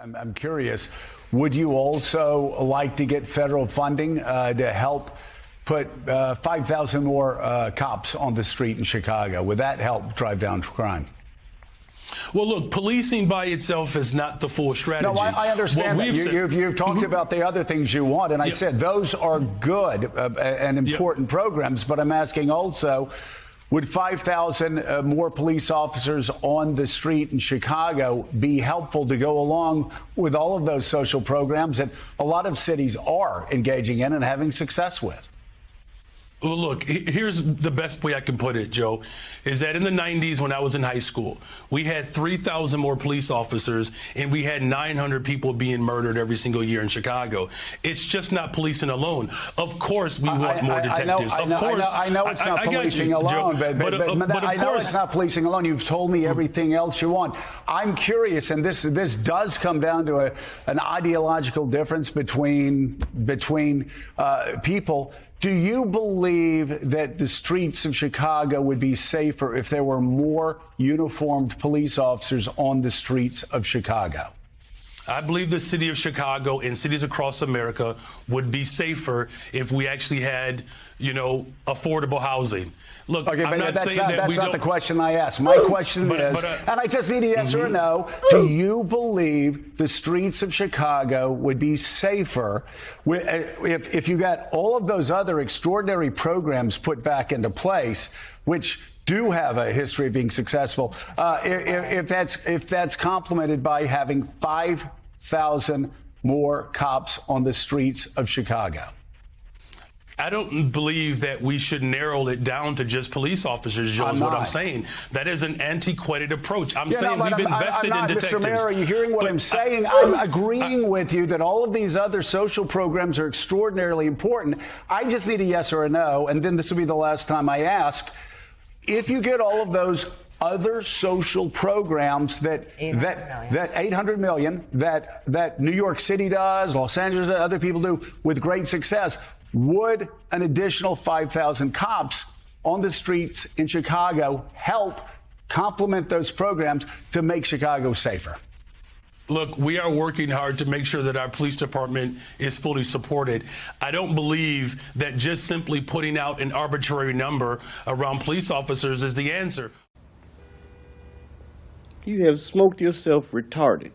I'm curious, would you also like to get federal funding to help put 5,000 more cops on the street in Chicago? Would that help drive down crime? Well, look, policing by itself is not the full strategy. No, I understand that. You've talked about the other things you want, and I said those are good and important programs, but I'm asking also, would 5,000 more police officers on the street in Chicago be helpful to go along with all of those social programs that a lot of cities are engaging in and having success with? Well, look, here's the best way I can put it, Joe, is that in the 90s when I was in high school, we had 3,000 more police officers and we had 900 people being murdered every single year in Chicago. It's just not policing alone. Of course, we want more detectives. I know it's not policing alone, but I know it's not policing alone. You've told me everything else you want. I'm curious, and this does come down to an ideological difference between people. Do you believe that the streets of Chicago would be safer if there were more uniformed police officers on the streets of Chicago? I believe the city of Chicago and cities across America would be safer if we actually had, affordable housing. Look, okay, I'm not saying that that's not the question I asked. My question is, and I just need a yes or a no, do you believe the streets of Chicago would be safer if you got all of those other extraordinary programs put back into place, which do have a history of being successful, if that's complemented by having 5,000 more cops on the streets of Chicago? I don't believe that we should narrow it down to just police officers, Joe, is what I'm saying. That is an antiquated approach. I'm saying we've invested in detectives. Mr. Mayor, are you hearing what I'm saying? I'm agreeing with you that all of these other social programs are extraordinarily important. I just need a yes or a no, and then this will be the last time I ask. If you get all of those other social programs that 800 million that New York City does, Los Angeles, other people do with great success, would an additional 5,000 cops on the streets in Chicago help complement those programs to make Chicago safer? Look, we are working hard to make sure that our police department is fully supported. I don't believe that just simply putting out an arbitrary number around police officers is the answer. You have smoked yourself retarded.